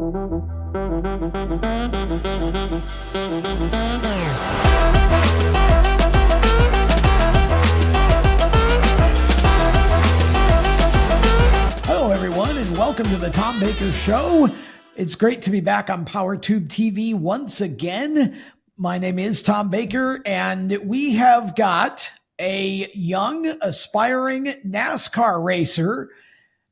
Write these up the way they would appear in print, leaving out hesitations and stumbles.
Hello, everyone, and welcome to the Tom Baker Show. It's great to be back on PowerTube TV once again. My name is Tom Baker, and we have got a young, aspiring NASCAR racer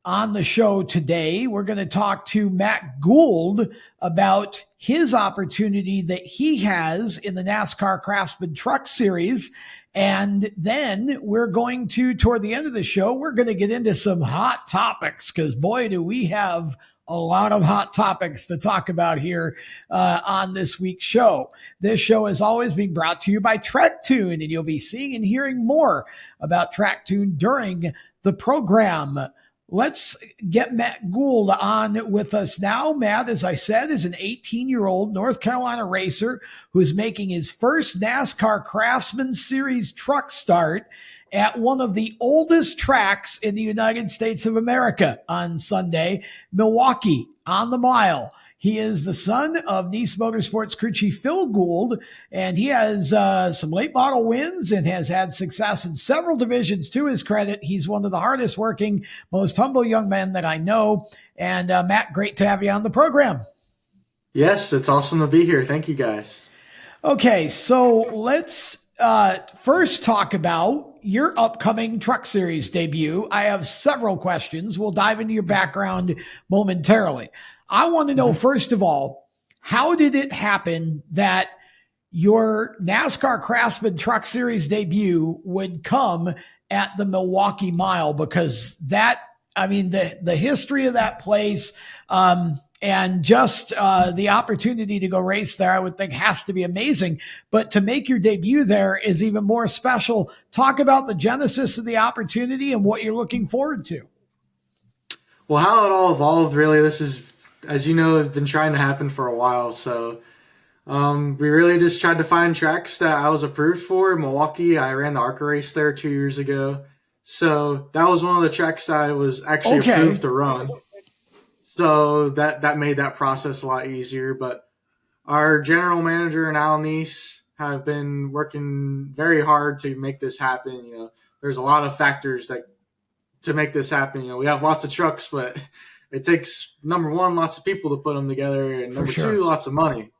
on the show today. We're going to talk to Matt Gould about his opportunity that he has in the NASCAR Craftsman Truck Series. And then we're going to, toward the end of the show, we're going to get into some hot topics because, boy, do we have a lot of hot topics to talk about here on this week's show. This show is always being brought to you by TrackTune, and you'll be seeing and hearing more about TrackTune during the program. Let's get Matt Gould on with us now. Matt, as I said, is an 18-year-old North Carolina racer who's making his first NASCAR Craftsman Series truck start at one of the oldest tracks in the United States of America on Sunday, Milwaukee on the Mile. He is the son of Nice Motorsports crew chief Phil Gould, and he has some late model wins and has had success in several divisions to his credit. He's one of the hardest working, most humble young men that I know. And Matt, great to have you on the program. Yes, it's awesome to be here. Thank you, guys. Okay, so let's first talk about your upcoming Truck Series debut. I have several questions. We'll dive into your background momentarily. I want to know, first of all, how did it happen that your NASCAR Craftsman Truck Series debut would come at the Milwaukee Mile? Because that, I mean, the history of that place and just the opportunity to go race there, I would think has to be amazing. But to make your debut there is even more special. Talk about the genesis of the opportunity and what you're looking forward to. Well, how it all evolved, really, this is, as you know, have been trying to happen for a while. So we really just tried to find tracks that I was approved for. Milwaukee, I ran the ARCA race there 2 years ago. So that was one of the tracks I was actually approved to run. So that made that process a lot easier. But our general manager and Al Nice have been working very hard to make this happen. You know, there's a lot of factors that to make this happen. You know, we have lots of trucks, but it takes, number one, lots of people to put them together, and number two, lots of money.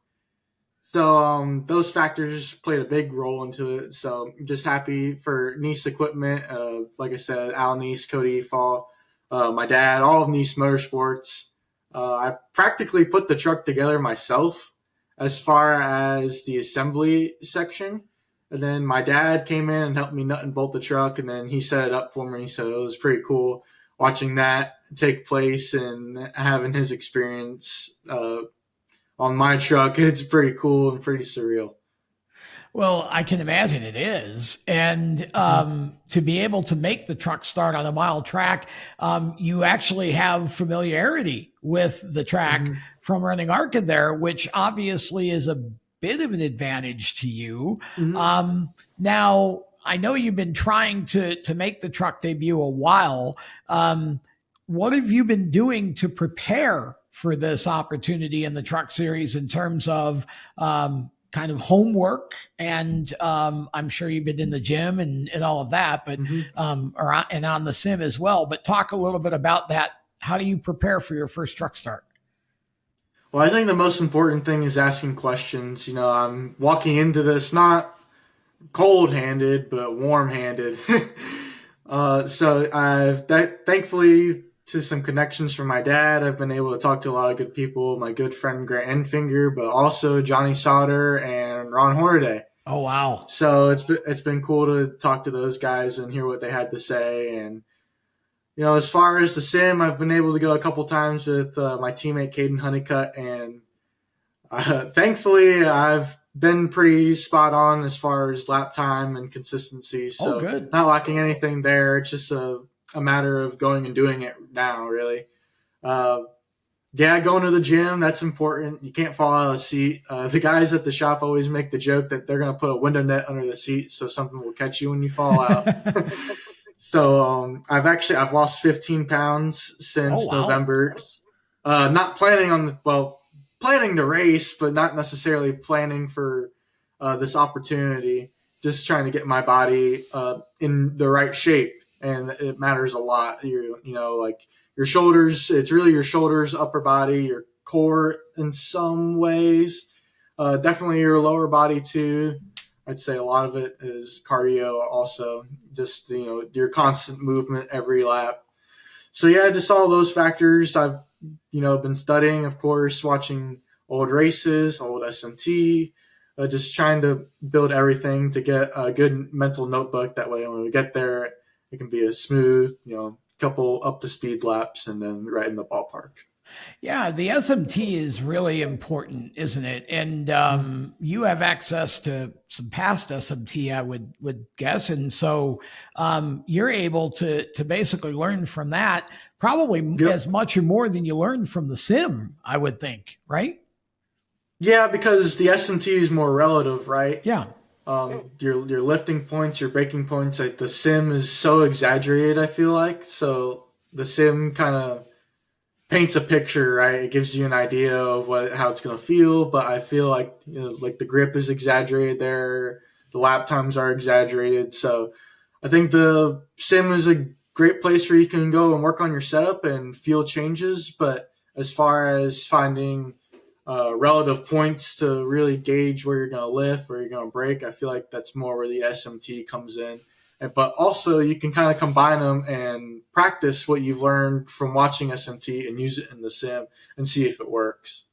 So those factors played a big role into it. So I'm just happy for Nice Equipment. Like I said, Al Nice, Cody Fall, my dad, all of Nice Motorsports. I practically put the truck together myself as far as the assembly section. And then my dad came in and helped me nut and bolt the truck, and then he set it up for me. So it was pretty cool watching that take place and having his experience on my truck. It's pretty cool and pretty surreal. Well, I can imagine it is. And to be able to make the truck start on a mile track, you actually have familiarity with the track from running ARCA there, which obviously is a bit of an advantage to you. Now, I know you've been trying to make the truck debut a while. What have you been doing to prepare for this opportunity in the Truck Series in terms of kind of homework? And I'm sure you've been in the gym and all of that, but and on the sim as well. But talk a little bit about that. How do you prepare for your first truck start? Well, I think the most important thing is asking questions. You know, I'm walking into this not cold-handed, but warm-handed. So I've thankfully, to some connections from my dad, I've been able to talk to a lot of good people. My good friend Grant Enfinger, but also Johnny Sauter and Ron Hornaday. Oh wow! So it's been cool to talk to those guys and hear what they had to say. And you know, as far as the sim, I've been able to go a couple times with my teammate Caden Honeycutt, and thankfully I've been pretty spot on as far as lap time and consistency. So good. Not lacking anything there. It's just a matter of going and doing it now, really. Going to the gym, that's important. You can't fall out of the seat. The guys at the shop always make the joke that they're going to put a window net under the seat so something will catch you when you fall out. So I've lost 15 pounds since November. not planning on planning to race, but not necessarily planning for this opportunity. Just trying to get my body in the right shape, and it matters a lot. Like your shoulders. It's really your shoulders, upper body, your core in some ways. Definitely your lower body too. I'd say a lot of it is cardio also, just, your constant movement every lap. So yeah, just all those factors. I've, been studying, of course, watching old races, old SMT, just trying to build everything to get a good mental notebook. That way when we get there, it can be a smooth, couple up to speed laps and then right in the ballpark. Yeah, the SMT is really important, isn't it? And you have access to some past SMT, I would guess, and so you're able to basically learn from that, probably Yep. as much or more than you learned from the sim, I would think, right? Yeah, because the SMT is more relative, right? Yeah. Your lifting points, your braking points, like the sim is so exaggerated, I feel like. So the sim kind of paints a picture, right? It gives you an idea of how it's going to feel, but I feel like, like the grip is exaggerated there, the lap times are exaggerated. So I think the sim is a great place where you can go and work on your setup and feel changes. But as far as finding relative points to really gauge where you're going to lift, where you're going to brake, I feel like that's more where the SMT comes in. But also you can kind of combine them and practice what you've learned from watching SMT and use it in the sim and see if it works.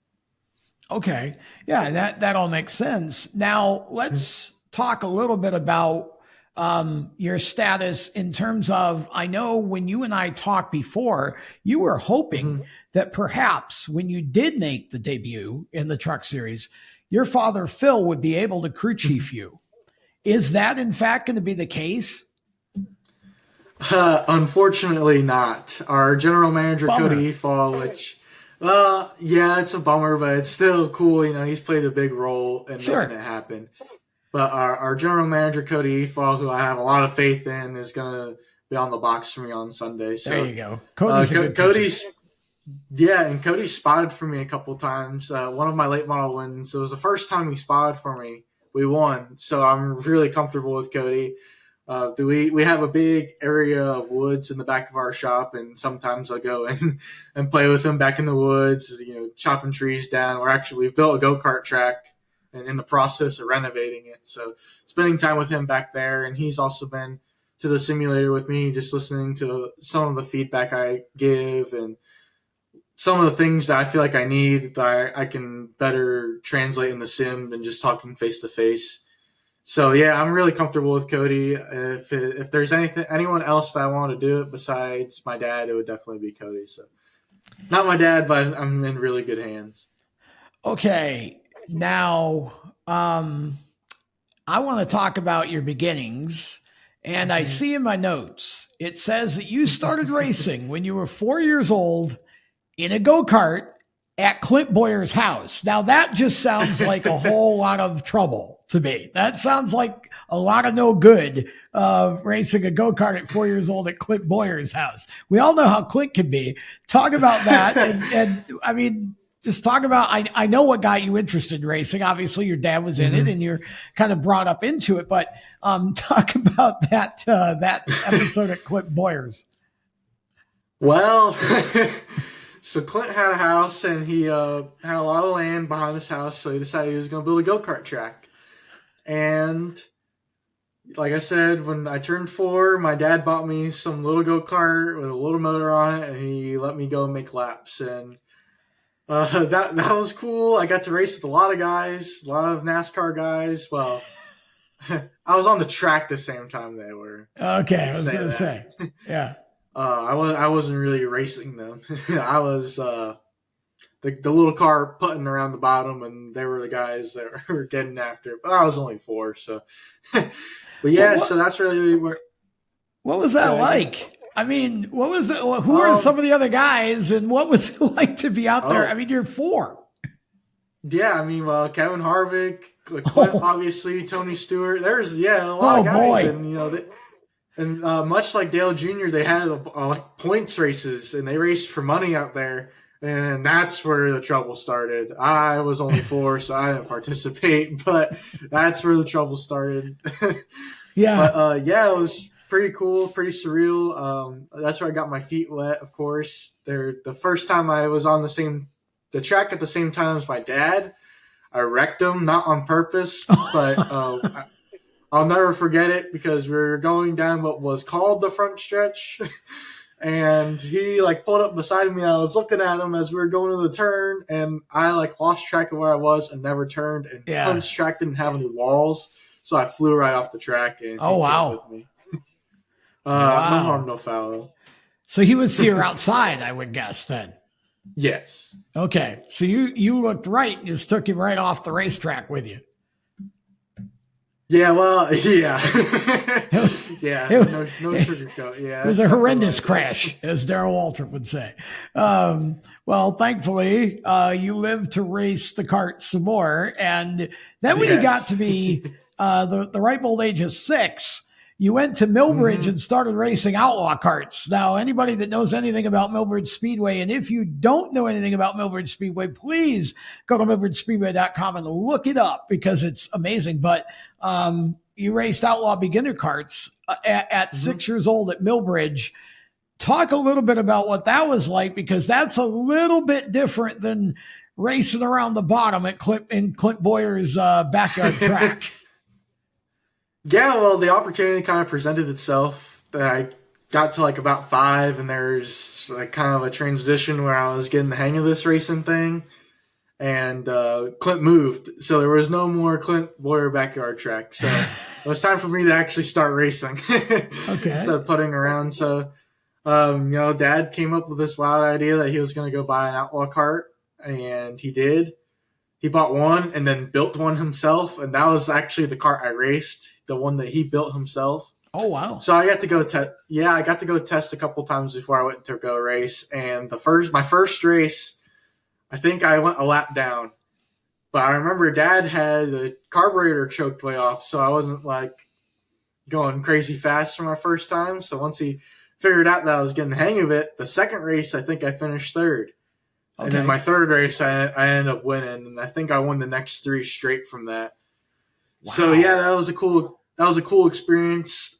Okay. Yeah, that all makes sense. Now let's talk a little bit about your status in terms of, I know when you and I talked before, you were hoping that perhaps when you did make the debut in the Truck Series, your father Phil would be able to crew chief you. Is that in fact going to be the case? Unfortunately not. Our general manager, Bummer. Cody Efall, which, yeah, it's a bummer, but it's still cool. He's played a big role in Sure. making it happen. But our general manager, Cody Efall, who I have a lot of faith in, is going to be on the box for me on Sunday. So there you go. Cody's and Cody spotted for me a couple times. One of my late model wins. It was the first time he spotted for me. We won, so I'm really comfortable with Cody. We have a big area of woods in the back of our shop, and sometimes I'll go and play with him back in the woods, chopping trees down. We've built a go-kart track and in the process of renovating it. So spending time with him back there, and he's also been to the simulator with me, just listening to some of the feedback I give and some of the things that I feel like I need that I can better translate in the sim than just talking face to face. So yeah, I'm really comfortable with Cody. If there's anyone else that I want to do it besides my dad, it would definitely be Cody. So not my dad, but I'm in really good hands. Okay. Now, I want to talk about your beginnings. And I see in my notes, it says that you started racing when you were 4 years old in a go-kart at Clint Boyer's house. Now, that just sounds like a whole lot of trouble to me. That sounds like a lot of no good, racing a go-kart at 4 years old at Clint Boyer's house. We all know how Clint can be. Talk about that. And I mean, just talk about, I know what got you interested in racing. Obviously, your dad was in it and you're kind of brought up into it, but talk about that episode at Clint Boyer's. Well, so Clint had a house and he had a lot of land behind his house, so he decided he was going to build a go-kart track. And like I said, when I turned 4, my dad bought me some little go-kart with a little motor on it, and he let me go and make laps. And that was cool. I got to race with a lot of guys, a lot of NASCAR guys. Well, I was on the track the same time they were. Okay, I was going to say, yeah. I wasn't really racing them. I was the little car putting around the bottom, and they were the guys that were getting after it. But I was only 4, so. But yeah, so that's really where. What was that like? I mean, what was it? Who were some of the other guys, and what was it like to be out there? I mean, you're 4. Yeah, I mean, well, Kevin Harvick, Clint, obviously, Tony Stewart. There's a lot of guys, boy. and much like Dale Jr., they had like points races, and they raced for money out there. And that's where the trouble started. I was only 4, so I didn't participate, but that's where the trouble started. Yeah. But yeah, it was pretty cool, pretty surreal. That's where I got my feet wet, of course. The first time I was on the track at the same time as my dad, I wrecked him, not on purpose, but I'll never forget it because we were going down what was called the front stretch. And he pulled up beside me. I was looking at him as we were going to the turn, and I lost track of where I was and never turned. And Clint's track didn't have any walls, so I flew right off the track. And he came with me. Wow. No harm, no foul. So he was here outside, I would guess then. Yes. Okay. So you looked right and just took him right off the racetrack with you. Yeah, well, yeah. Yeah, no sugarcoat. Yeah, it was a horrendous crash, as Darrell Waltrip would say. Well, thankfully, you lived to race the kart some more. And then when you got to be the ripe old age of 6, you went to Millbridge and started racing outlaw karts. Now, anybody that knows anything about Millbridge Speedway, and if you don't know anything about Millbridge Speedway, please go to millbridgespeedway.com and look it up because it's amazing. But you raced outlaw beginner karts at 6 years old at Millbridge. Talk a little bit about what that was like, because that's a little bit different than racing around the bottom at Clint Boyer's backyard track. Yeah, well, the opportunity kind of presented itself. I got to about 5, and there's kind of a transition where I was getting the hang of this racing thing. And Clint moved, so there was no more Clint Boyer backyard track. So it was time for me to actually start racing instead of putting around. So, Dad came up with this wild idea that he was going to go buy an outlaw kart, and he did. He bought one and then built one himself, and that was actually the kart I raced, the one that he built himself. Oh, wow. So I got to go I got to go test a couple times before I went to go race. And my first race, I think I went a lap down. But I remember Dad had the carburetor choked way off, so I wasn't going crazy fast for my first time. So once he figured out that I was getting the hang of it, the second race I think I finished 3rd. Okay. And then my 3rd race I ended up winning, and I think I won the next 3 straight from that. Wow. So yeah, that was a cool experience.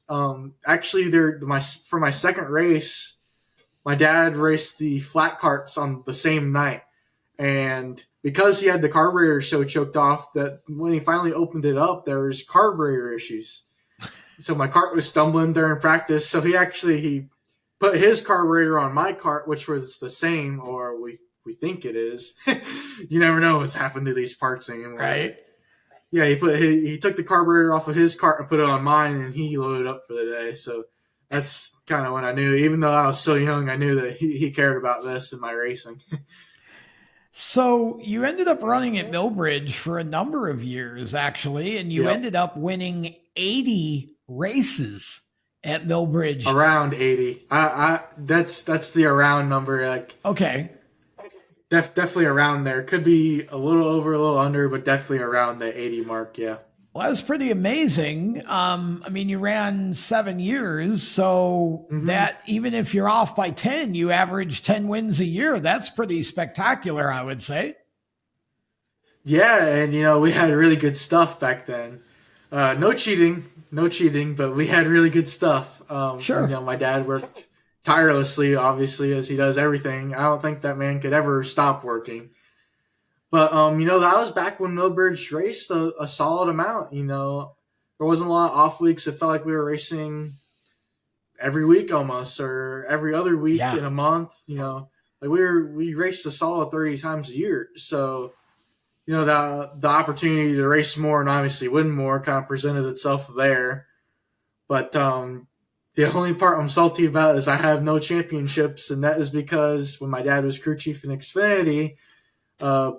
Actually, for my second race, my dad raced the flat karts on the same night, and because he had the carburetor so choked off that when he finally opened it up, there was carburetor issues. So my kart was stumbling during practice. So he put his carburetor on my kart, which was the same, or we think it is. You never know what's happened to these parts anymore. Right. Yeah, he took the carburetor off of his kart and put it on mine, and he loaded up for the day. So that's kind of when I knew, even though I was so young, I knew that he cared about this in my racing. So you ended up running at Millbridge for a number of years, actually, and you ended up winning 80 races at Millbridge. Around 80. That's the around number. Okay. Definitely around there. Could be a little over, a little under, but definitely around the 80 mark, yeah. Well, that's pretty amazing. You ran 7 years, so that even if you're off by 10, you average 10 wins a year. That's pretty spectacular, I would say. Yeah, and, we had really good stuff back then. No cheating, but we had really good stuff. Sure. My dad worked tirelessly, obviously, as he does everything. I don't think that man could ever stop working. But, that was back when Millbridge raced a solid amount. There wasn't a lot of off weeks. It felt like we were racing every week almost, or every other week in a month. We raced a solid 30 times a year. So, the opportunity to race more and obviously win more kind of presented itself there. But the only part I'm salty about is I have no championships, and that is because when my dad was crew chief in Xfinity,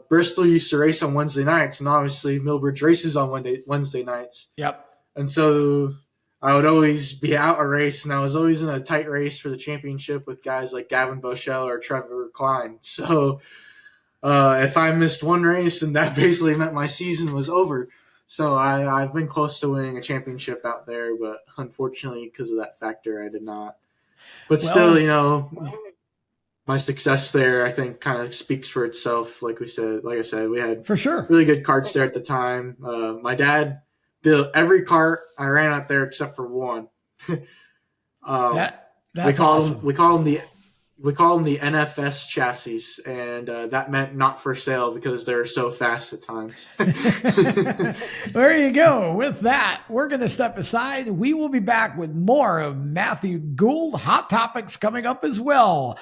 Bristol used to race on Wednesday nights, and obviously Millbridge races on Wednesday nights. Yep. And so I would always be out a race, and I was always in a tight race for the championship with guys like Gavin Boschel or Trevor Klein. So if I missed one race, and that basically meant my season was over. So I've been close to winning a championship out there, but unfortunately because of that factor, I did not. But still, my success there, I think, kind of speaks for itself. Like I said, we had For sure. really good karts there at the time. My dad built every kart I ran out there except for one. That's awesome. We call them the NFS chassis, and that meant not for sale because they're so fast at times. There you go. With that, we're going to step aside. We will be back with more of Matthew Gould. Hot topics coming up as well.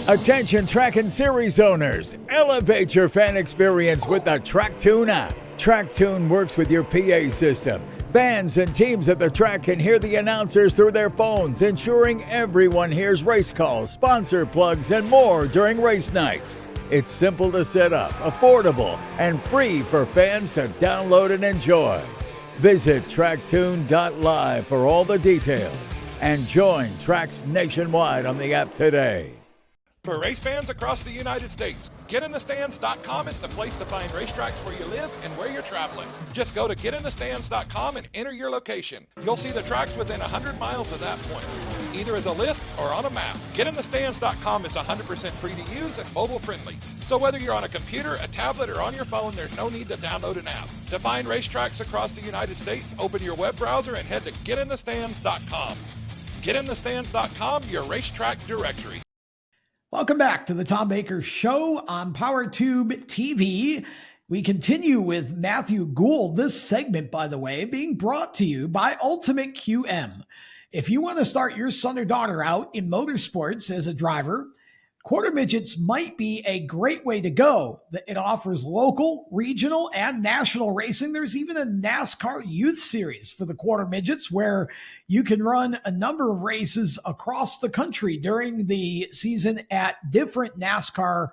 Attention track and series owners, elevate your fan experience with the TrackTune app. TrackTune works with your PA system. Fans and teams at the track can hear the announcers through their phones, ensuring everyone hears race calls, sponsor plugs, and more during race nights. It's simple to set up, affordable, and free for fans to download and enjoy. Visit tracktune.live for all the details and join tracks nationwide on the app today. For race fans across the United States, GetInTheStands.com is the place to find racetracks where you live and where you're traveling. Just go to GetInTheStands.com and enter your location. You'll see the tracks within 100 miles of that point, either as a list or on a map. GetInTheStands.com is 100% free to use and mobile friendly. So whether you're on a computer, a tablet, or on your phone, there's no need to download an app. To find racetracks across the United States, open your web browser and head to GetInTheStands.com. GetInTheStands.com, your racetrack directory. Welcome back to the Tom Baker Show on PowerTube TV. We continue with Matthew Gould. This segment, by the way, being brought to you by Ultimate QM. If you want to start your son or daughter out in motorsports as a driver, Quarter Midgets might be a great way to go. It offers local, regional, and national racing. There's even a NASCAR Youth Series for the Quarter Midgets where you can run a number of races across the country during the season at different NASCAR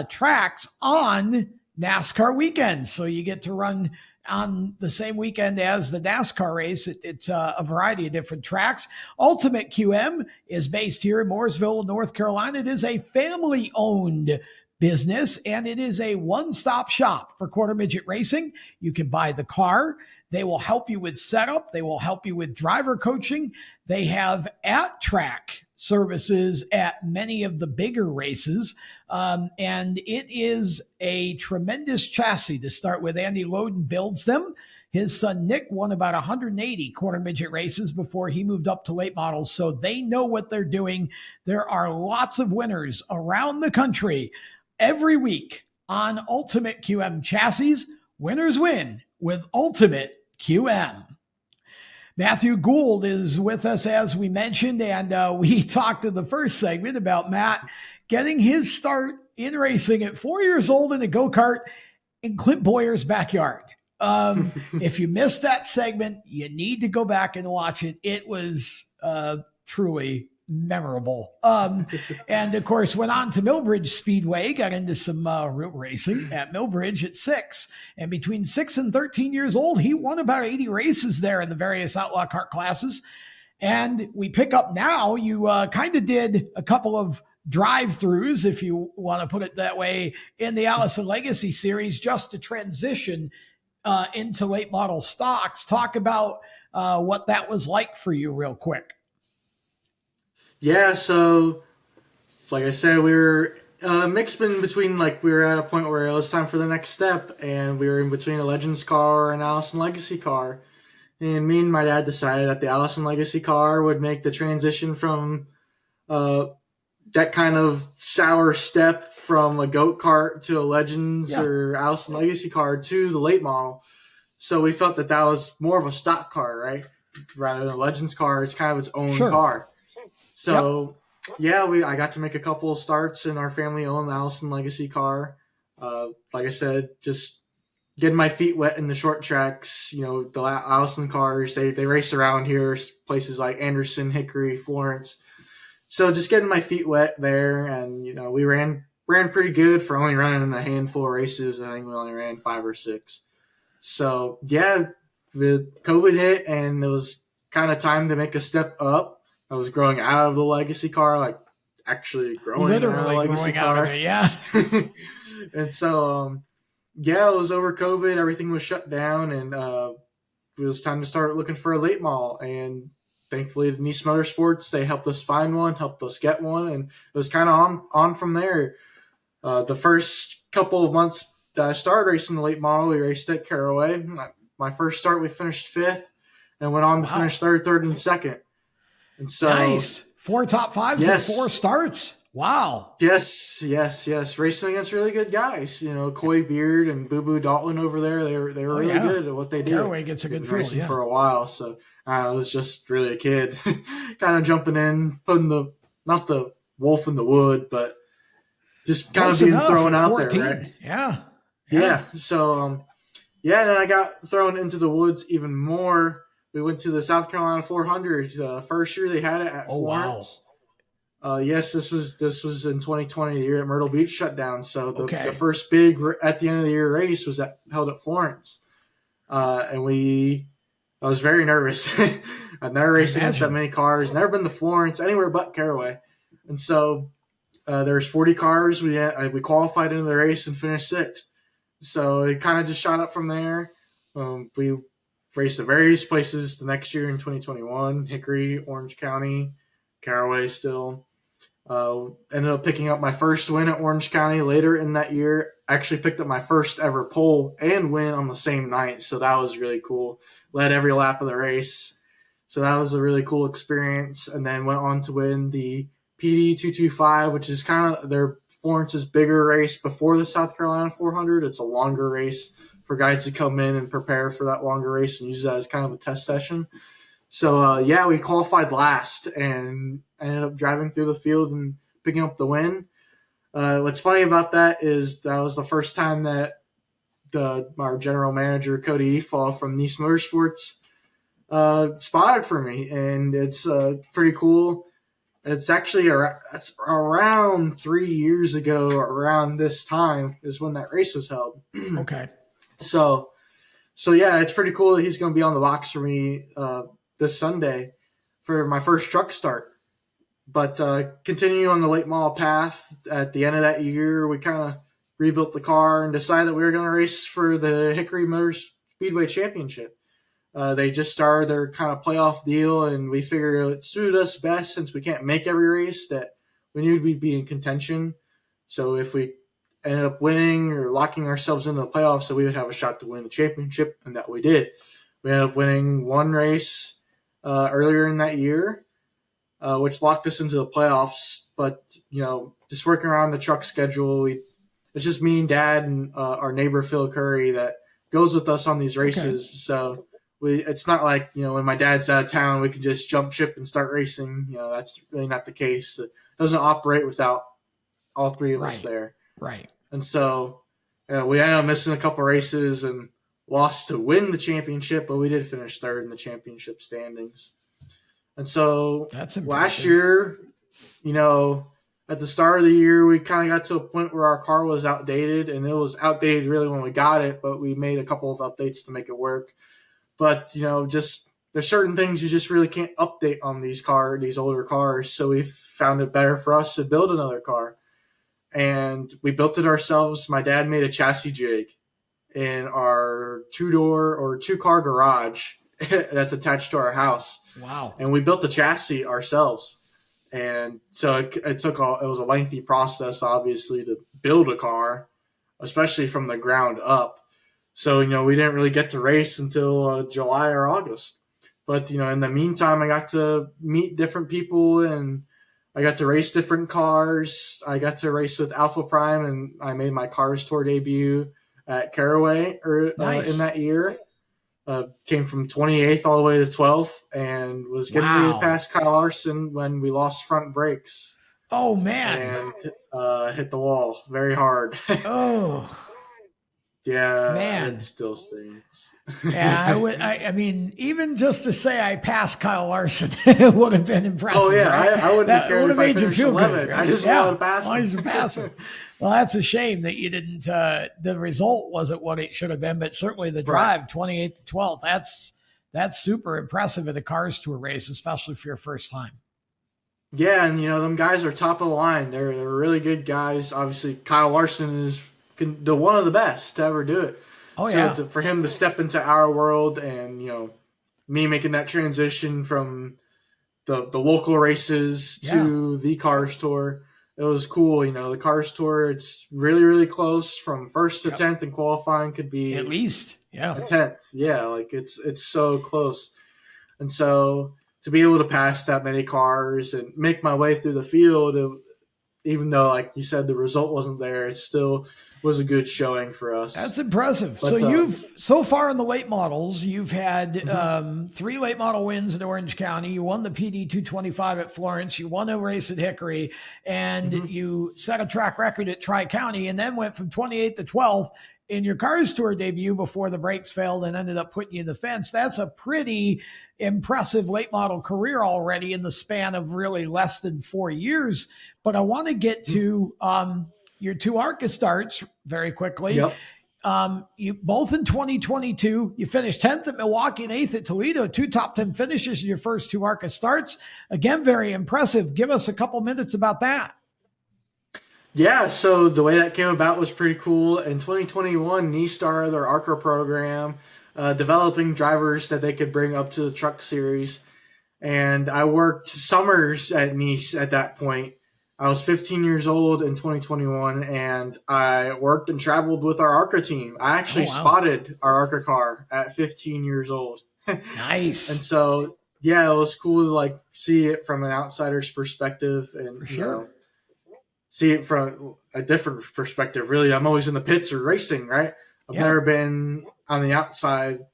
tracks on NASCAR weekends. So you get to run on the same weekend as the NASCAR race. It's a variety of different tracks. Ultimate QM is based here in Mooresville, North Carolina. It is a family-owned business, and it is a one-stop shop for quarter midget racing. You can buy the car. They will help you with setup. They will help you with driver coaching. They have at-track services at many of the bigger races. And it is a tremendous chassis to start with. Andy Loden builds them. His son Nick won about 180 quarter midget races before he moved up to late models. So they know what they're doing. There are lots of winners around the country every week on Ultimate QM chassis. Winners win with Ultimate QM. Matthew Gould is with us, as we mentioned, and we talked in the first segment about Matt getting his start in racing at 4 years old in a go-kart in Clint Boyer's backyard. If you missed that segment, you need to go back and watch it. It was truly memorable. And of course, went on to Millbridge Speedway, got into some real racing at Millbridge at 6. And between 6 and 13 years old, he won about 80 races there in the various outlaw kart classes. And we pick up now, you kind of did a couple of drive-throughs, if you want to put it that way, in the Allison Legacy Series just to transition into late model stocks. Talk about what that was like for you real quick. Yeah, so like I said, we were mixed in between, like we were at a point where it was time for the next step, and we were in between a Legends car and an Allison Legacy car. And me and my dad decided that the Allison Legacy car would make the transition from that kind of sour step from a goat kart to a Legends or Allison Legacy car to the late model. So we felt that that was more of a stock car, right? Rather than a Legends car, it's kind of its own car. So, I got to make a couple of starts in our family-owned Allison Legacy car. Like I said, just getting my feet wet in the short tracks. You know, the Allison cars, they race around here, places like Anderson, Hickory, Florence. So just getting my feet wet there, and, you know, we ran pretty good for only running a handful of races. I think we only ran 5 or 6. So, the COVID hit, and it was kind of time to make a step up. I was growing out of the Legacy car, like actually growing out of the Legacy car. And so, it was over COVID. Everything was shut down, and it was time to start looking for a late model. And thankfully, the Nice Motorsports, they helped us find one, helped us get one, and it was kind of on from there. The first couple of months that I started racing the late model, we raced at Caraway. My first start, we finished 5th, and went on to finish third, and second. And so, nice. 4 top 5s and 4 starts. Wow. Yes. Racing against really good guys. Coy Beard and Boo Boo Dalton over there. They were really good at what they did. Caraway gets a good field, racing for a while. So I was just really a kid, kind of jumping in, putting not the wolf in the wood, but just kind of being thrown out 14. There, right? Yeah. So, then I got thrown into the woods even more. We went to the South Carolina 400. First year they had it at Florence. Wow. Yes, this was in 2020, the year that Myrtle Beach shut down. So the first big at the end of the year race was held at Florence, and I was very nervous. I've never raced against that many cars, never been to Florence, anywhere but Caraway, and so there's 40 cars. We qualified into the race and finished 6th. So it kind of just shot up from there. We raced at various places the next year in 2021, Hickory, Orange County, Caraway still. Ended up picking up my first win at Orange County later in that year. Actually picked up my first ever pole and win on the same night. So that was really cool. Led every lap of the race. So that was a really cool experience. And then went on to win the PD 225, which is kind of their Florence's bigger race before the South Carolina 400. It's a longer race for guys to come in and prepare for that longer race and use that as kind of a test session. So, we qualified last and ended up driving through the field and picking up the win. What's funny about that is that was the first time that our general manager, Cody Efall from Nice Motorsports, spotted for me. And it's pretty cool. It's actually it's around 3 years ago, around this time is when that race was held. Okay. So it's pretty cool that he's going to be on the box for me this Sunday for my first truck start. But continuing on the late model path, at the end of that year, we kind of rebuilt the car and decided that we were going to race for the Hickory Motor Speedway Championship. They just started their kind of playoff deal, and we figured it suited us best since we can't make every race, that we knew we'd be in contention. So if we ended up winning or locking ourselves into the playoffs, so we would have a shot to win the championship, and that we did. We ended up winning one race earlier in that year, which locked us into the playoffs. But, just working around the truck schedule, it's just me and Dad and our neighbor Phil Curry that goes with us on these races. Okay. So it's not like, when my dad's out of town, we can just jump ship and start racing. That's really not the case. It doesn't operate without all three of us there. Right. And so we ended up missing a couple races and lost to win the championship, but we did finish third in the championship standings. And so last year, at the start of the year, we kind of got to a point where our car was outdated, and it was outdated really when we got it, but we made a couple of updates to make it work. But, just there's certain things you just really can't update on these older cars. So we found it better for us to build another car. And we built it ourselves. My dad made a chassis jig in our 2-car garage that's attached to our house. Wow. And we built the chassis ourselves. And so it was a lengthy process, obviously, to build a car, especially from the ground up. So, we didn't really get to race until July or August. But, in the meantime, I got to meet different people, and I got to race different cars. I got to race with Alpha Prime, and I made my Cars Tour debut at Caraway in that year. Came from 28th all the way to 12th, and was getting ready to pass Kyle Larson when we lost front brakes. Oh, man. And hit the wall very hard. Oh. Yeah, man. It still stings. Yeah, I mean, even just to say I passed Kyle Larson would have been impressive. Oh, yeah, right? I wouldn't have cared if I made you finished feel 11th. good. Right? I just wanted to pass him. Wanted to pass him. Well, that's a shame that you didn't. The result wasn't what it should have been, but certainly the drive, 28th to 12th, that's super impressive at a Cars Tour race, especially for your first time. Yeah, and them guys are top of the line. They're really good guys. Obviously, Kyle Larson is the one of the best to ever do it. Oh, yeah. For him to step into our world and, me making that transition from the local races to the Cars Tour. It was cool. The Cars Tour, it's really, really close from first to 10th, and qualifying could be at least a 10th. Yeah, like it's so close. And so to be able to pass that many cars and make my way through the field, even though, like you said, the result wasn't there, it still was a good showing for us. That's impressive. But, So so far in the late models, you've had 3 late model wins in Orange County. You won the PD 225 at Florence. You won a race at Hickory, and you set a track record at Tri-County, and then went from 28th to 12th in your Cars Tour debut before the brakes failed and ended up putting you in the fence. That's a pretty impressive late model career already in the span of really less than 4 years. But I want to get to your 2 ARCA starts very quickly. Yep. You both in 2022, you finished 10th at Milwaukee and 8th at Toledo, 2 top 10 finishes in your first 2 ARCA starts. Again, very impressive. Give us a couple minutes about that. Yeah, so the way that came about was pretty cool. In 2021, NASCAR, their ARCA program, developing drivers that they could bring up to the Truck Series. And I worked summers at Nice at that point. I was 15 years old in 2021, and I worked and traveled with our ARCA team. I actually spotted our ARCA car at 15 years old. Nice. And so, yeah, it was cool to like see it from an outsider's perspective, and see it from a different perspective. Really, I'm always in the pits or racing, right? I've never been on the outside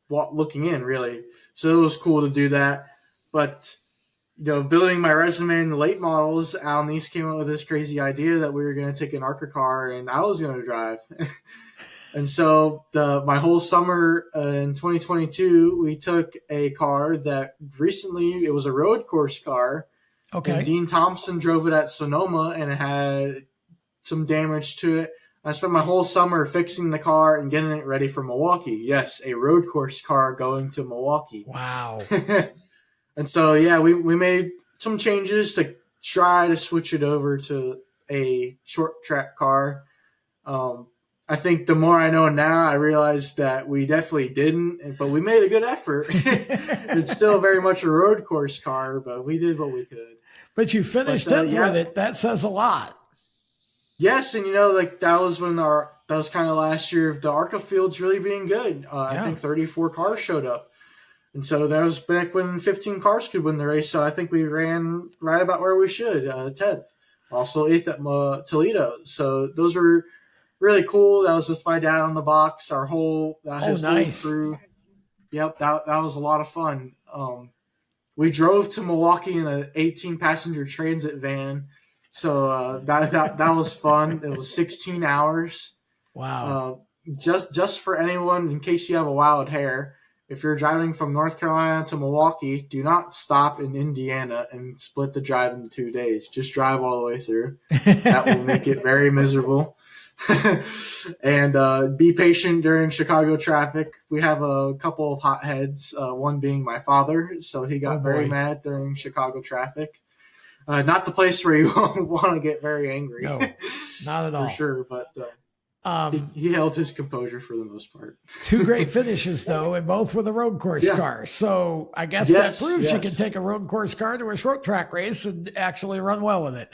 looking in, really. So it was cool to do that. But building my resume in the late models, Al Neese came up with this crazy idea that we were going to take an ARCA car and I was going to drive. And so my whole summer in 2022, we took a car that recently, it was a road course car. Okay. And Dean Thompson drove it at Sonoma, and it had some damage to it. I spent my whole summer fixing the car and getting it ready for Milwaukee. Yes, a road course car going to Milwaukee. Wow. And so, we made some changes to try to switch it over to a short track car. I think the more I know now, I realized that we definitely didn't, but we made a good effort. It's still very much a road course car, but we did what we could. But you finished 10th with it. That says a lot. Yes, and that was when that was kind of last year of the ARCA fields really being good. I think 34 cars showed up. And so that was back when 15 cars could win the race. So I think we ran right about where we should, 10th. Also 8th at Toledo. So those were really cool. That was with my dad on the box. Our whole nice crew. Yep, that was a lot of fun. We drove to Milwaukee in an 18-passenger transit van. So that was fun. It was 16 hours. Wow. Just for anyone, in case you have a wild hair, if you're driving from North Carolina to Milwaukee, do not stop in Indiana and split the drive in 2 days. Just drive all the way through. That will make it very miserable. And be patient during Chicago traffic. We have a couple of hotheads, one being my father. So he got very mad during Chicago traffic. Not the place where you want to get very angry. No, not at all. For sure, but he held his composure for the most part. 2 great finishes, though, and both with a road course car. So I guess that proves you can take a road course car to a short track race and actually run well with it,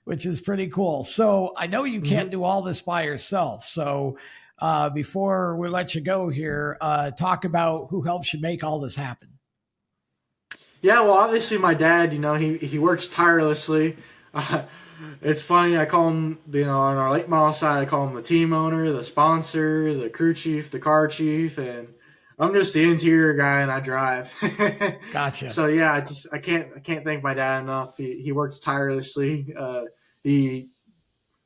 which is pretty cool. So I know you can't do all this by yourself. So before we let you go here, talk about who helps you make all this happen. Yeah, well, obviously my dad, he works tirelessly. It's funny, I call him, on our late model side, I call him the team owner, the sponsor, the crew chief, the car chief, and I'm just the interior guy and I drive. Gotcha. So yeah, I can't thank my dad enough. He works tirelessly. He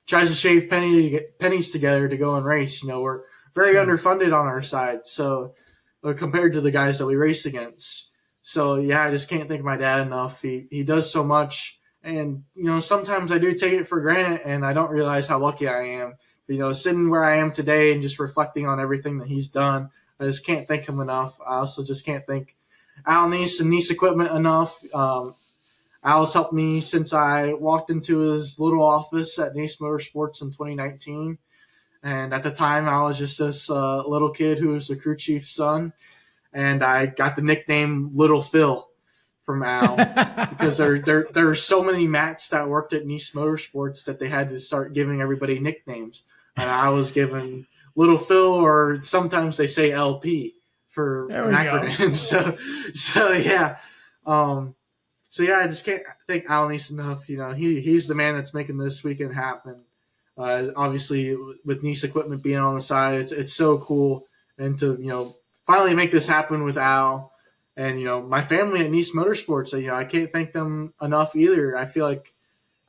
tries to shave pennies together to go and race. We're very underfunded on our side, so compared to the guys that we race against. So yeah, I just can't thank my dad enough. He does so much. And, sometimes I do take it for granted and I don't realize how lucky I am. Sitting where I am today and just reflecting on everything that he's done, I just can't thank him enough. I also just can't thank Al Neese and Neese Equipment enough. Al's helped me since I walked into his little office at Neese Motorsports in 2019. And at the time, I was just this little kid who was the crew chief's son. and I got the nickname Little Phil from Al because there were so many Matts that worked at Nice Motorsports that they had to start giving everybody nicknames, and I was given Little Phil, or sometimes they say LP for an acronym. So yeah. So yeah, I just can't thank Al Nice enough. He's the man that's making this weekend happen. Obviously, with Nice equipment being on the side, it's so cool, and to finally make this happen with Al, and my family at Nice Motorsports. I can't thank them enough either. I feel like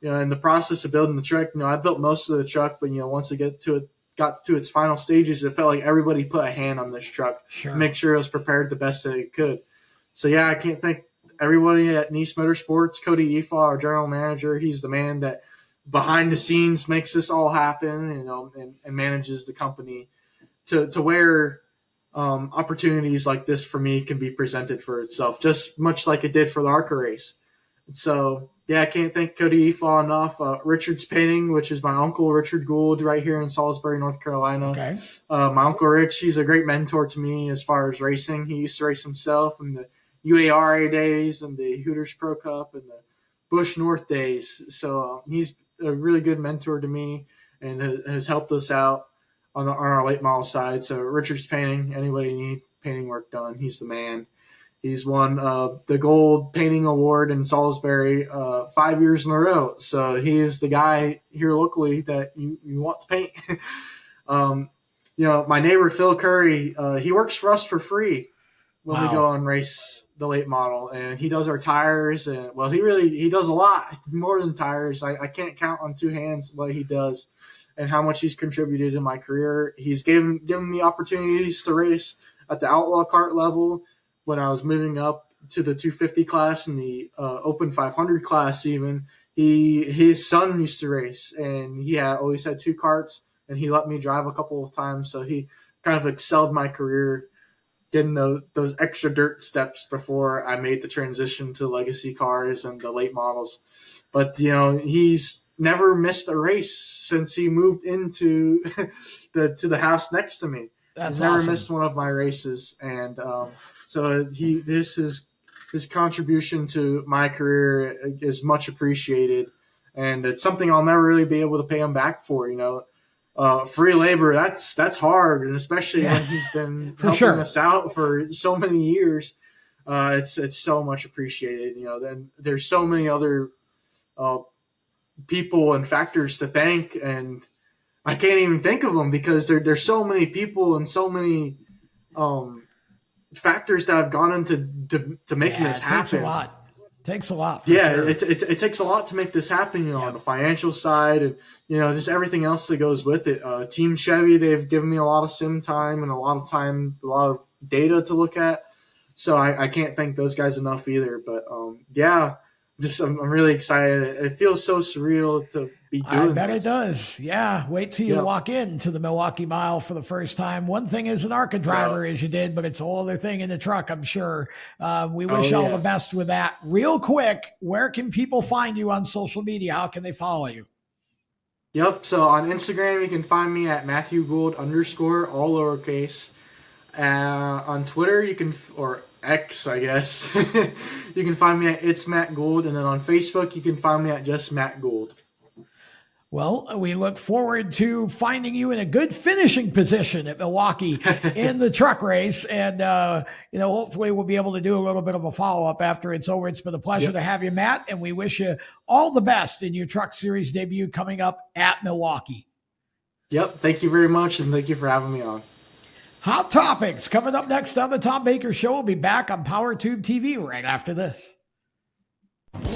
in the process of building the truck, I built most of the truck, but once it got to its final stages, it felt like everybody put a hand on this truck to make sure it was prepared the best that it could. So yeah, I can't thank everybody at Nice Motorsports. Cody Efa, our general manager, he's the man that behind the scenes makes this all happen, and manages the company to where opportunities like this for me can be presented for itself, just much like it did for the ARCA race. And so, yeah, I can't thank Cody Efa enough. Richard's Painting, which is my uncle, Richard Gould, right here in Salisbury, North Carolina. Okay. My uncle Rich, he's a great mentor to me as far as racing. He used to race himself in the UARA days and the Hooters Pro Cup and the Busch North days. So he's a really good mentor to me and has helped us out on our late model side. So Richard's Painting, anybody need painting work done, he's the man. He's won the Gold Painting Award in Salisbury 5 years in a row. So he is the guy here locally that you want to paint. My neighbor Phil Curry, he works for us for free when we go and race the late model, and he does our tires. And he does a lot more than tires. I can't count on two hands what he does and how much he's contributed in my career. He's given me opportunities to race at the outlaw kart level when I was moving up to the 250 class and the open 500 class. Even his son used to race, and he always had two karts, and he let me drive a couple of times. So he kind of excelled my career, getting those extra dirt steps before I made the transition to legacy cars and the late models. But he's never missed a race since he moved into the house next to me. He's never missed one of my races, and so his contribution to my career is much appreciated, and it's something I'll never really be able to pay him back for. Free labor, that's hard, and especially when he's been helping us out for so many years. It's so much appreciated. Then there's so many other people and factors to thank, and I can't even think of them because there's so many people and so many factors that have gone into making this happen. Takes a lot. Sure. It takes a lot to make this happen, on the financial side and, just everything else that goes with it. Team Chevy, they've given me a lot of sim time and a lot of data to look at. So I can't thank those guys enough either. But I'm really excited. It feels so surreal to be doing I bet this. It does. Yeah. Wait till you walk into the Milwaukee Mile for the first time. One thing as an ARCA driver as you did, but it's a whole other thing in the truck, I'm sure. We wish all the best with that. Real quick, where can people find you on social media? How can they follow you? Yep. So on Instagram, you can find me at Matthew Gould _ all lowercase. On Twitter, or X, I guess, you can find me at It's Matt Gould. And then on Facebook, you can find me at just Matt Gould. Well, we look forward to finding you in a good finishing position at Milwaukee in the truck race. And, hopefully we'll be able to do a little bit of a follow-up after it's over. It's been a pleasure to have you, Matt, and we wish you all the best in your Truck Series debut coming up at Milwaukee. Yep. Thank you very much, and thank you for having me on. Hot Topics coming up next on the Tom Baker Show. We'll be back on PowerTube TV right after this.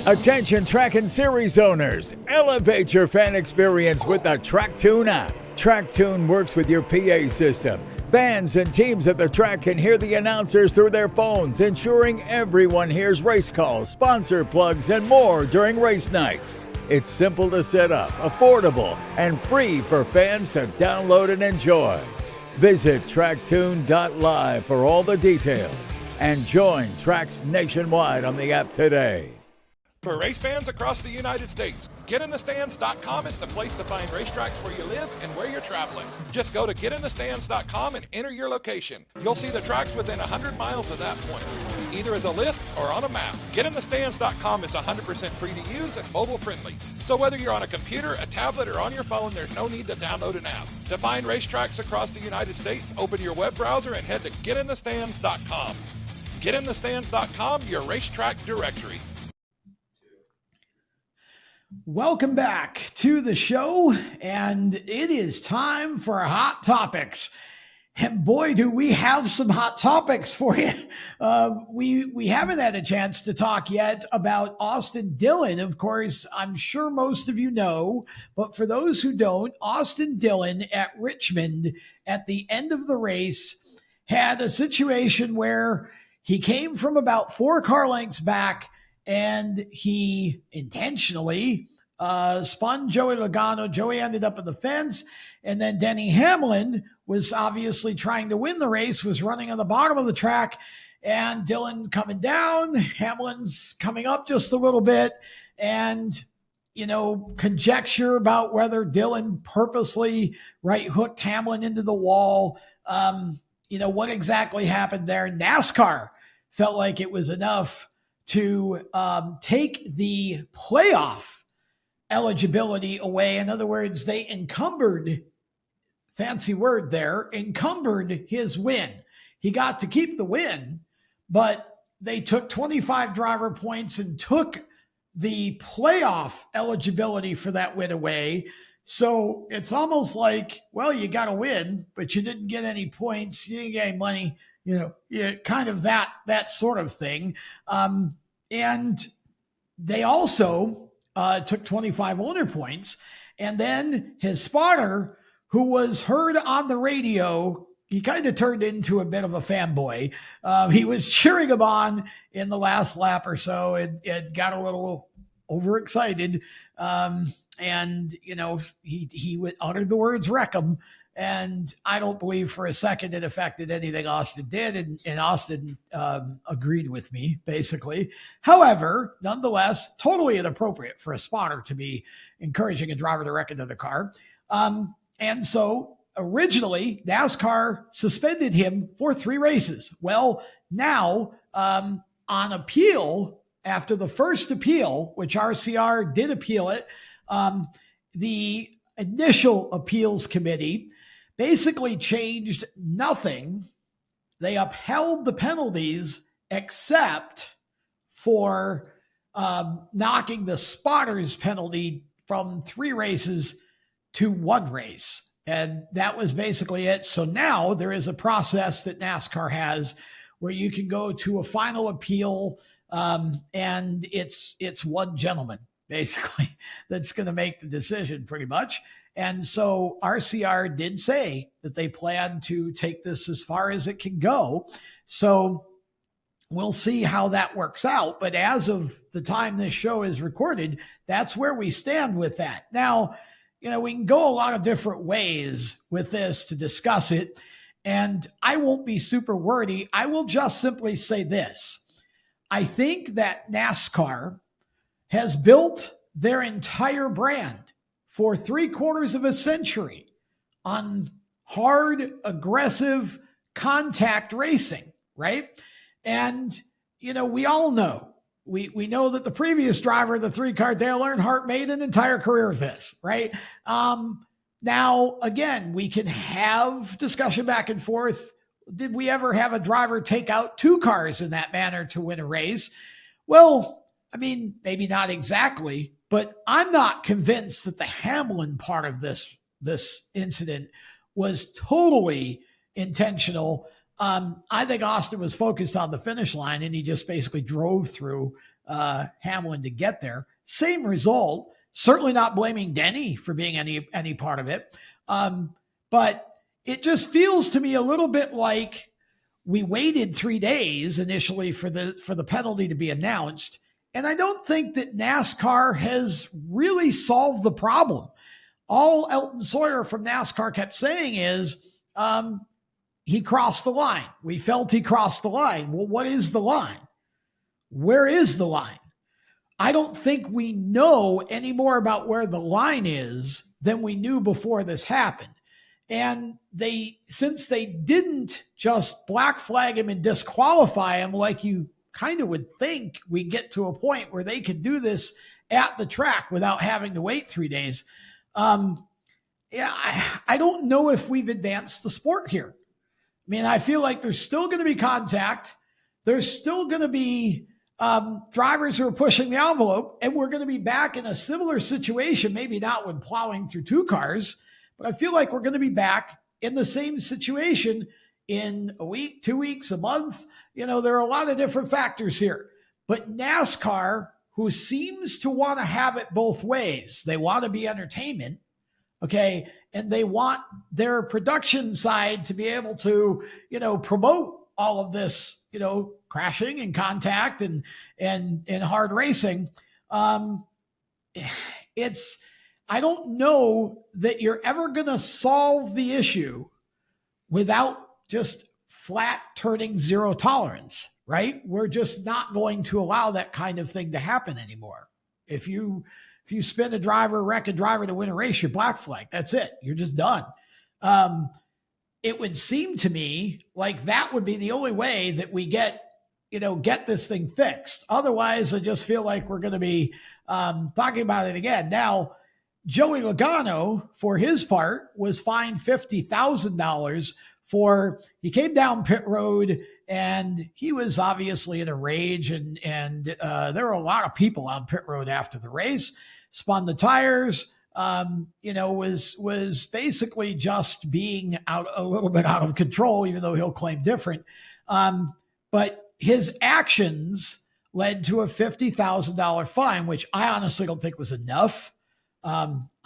Attention track and series owners, elevate your fan experience with the TrackTune app. TrackTune works with your PA system. Fans and teams at the track can hear the announcers through their phones, ensuring everyone hears race calls, sponsor plugs, and more during race nights. It's simple to set up, affordable, and free for fans to download and enjoy. Visit tracktune.live for all the details and join tracks nationwide on the app today. For race fans across the United States, GetInTheStands.com is the place to find racetracks where you live and where you're traveling. Just go to GetInTheStands.com and enter your location. You'll see the tracks within 100 miles of that point, either as a list or on a map. GetInTheStands.com is 100% free to use and mobile friendly. So whether you're on a computer, a tablet, or on your phone, there's no need to download an app. To find racetracks across the United States, open your web browser and head to GetInTheStands.com. GetInTheStands.com, your racetrack directory. Welcome back to the show, and it is time for Hot Topics. And boy, do we have some hot topics for you. We haven't had a chance to talk yet about Austin Dillon. Of course, I'm sure most of you know, but for those who don't, Austin Dillon at Richmond at the end of the race had a situation where he came from about 4 car lengths back and he intentionally spun Joey Logano. Joey ended up in the fence. And then Denny Hamlin was obviously trying to win the race, was running on the bottom of the track, and Dillon coming down, Hamlin's coming up just a little bit, and, conjecture about whether Dillon purposely right hooked Hamlin into the wall. What exactly happened there? NASCAR felt like it was enough to take the playoff eligibility away. In other words, they encumbered, fancy word there, encumbered his win. He got to keep the win, but they took 25 driver points and took the playoff eligibility for that win away. So it's almost like, well, you got to win, but you didn't get any points. You didn't get any money, kind of that sort of thing. And they also took 25 owner points. And then his spotter, who was heard on the radio, he kind of turned into a bit of a fanboy. He was cheering him on in the last lap or so and got a little overexcited. He uttered the words "wreck 'em." And I don't believe for a second it affected anything Austin did. And Austin agreed with me, basically. However, nonetheless, totally inappropriate for a spotter to be encouraging a driver to wreck another car. And so originally, NASCAR suspended him for 3 races. Well, now on appeal, after the first appeal, which RCR did appeal it, the initial appeals committee basically changed nothing. They upheld the penalties except for knocking the spotter's penalty from 3 races to 1 race. And that was basically it. So now there is a process that NASCAR has where you can go to a final appeal, and it's one gentleman, basically, that's going to make the decision pretty much. And so RCR did say that they plan to take this as far as it can go. So we'll see how that works out. But as of the time this show is recorded, that's where we stand with that. Now, we can go a lot of different ways with this to discuss it. And I won't be super wordy. I will just simply say this. I think that NASCAR has built their entire brand for 3/4 of a century on hard, aggressive contact racing, right? And, we all know, we know that the previous driver of the 3-car, Dale Earnhardt, made an entire career of this, right? Now, again, we can have discussion back and forth. Did we ever have a driver take out 2 cars in that manner to win a race? Well, maybe not exactly, but I'm not convinced that the Hamlin part of this incident was totally intentional. I think Austin was focused on the finish line and he just basically drove through Hamlin to get there. Same result. Certainly not blaming Denny for being any part of it. But it just feels to me a little bit like we waited 3 days initially for the penalty to be announced. And I don't think that NASCAR has really solved the problem. All Elton Sawyer from NASCAR kept saying is he crossed the line. We felt he crossed the line. Well, what is the line? Where is the line? I don't think we know any more about where the line is than we knew before this happened. And since they didn't just black flag him and disqualify him like you kind of would think, we get to a point where they could do this at the track without having to wait 3 days. I don't know if we've advanced the sport here. I mean, I feel like there's still going to be contact. There's still going to be drivers who are pushing the envelope, and we're going to be back in a similar situation, maybe not when plowing through two cars, but I feel like we're going to be back in the same situation in a week, 2 weeks, a month. There are a lot of different factors here. But NASCAR, who seems to want to have it both ways, they want to be entertainment, okay, and they want their production side to be able to, promote all of this, crashing and contact and hard racing. I don't know that you're ever going to solve the issue without just flat turning zero tolerance, right? We're just not going to allow that kind of thing to happen anymore. If you spin a driver, wreck a driver to win a race, you're black flag. That's it. You're just done. It would seem to me like that would be the only way that we get this thing fixed. Otherwise, I just feel like we're going to be talking about it again. Now, Joey Logano, for his part, was fined $50,000 he came down pit road and he was obviously in a rage and there were a lot of people on pit road after the race, spun the tires, was basically just being a little bit out of control, even though he'll claim different. But his actions led to a $50,000 fine, which I honestly don't think was enough.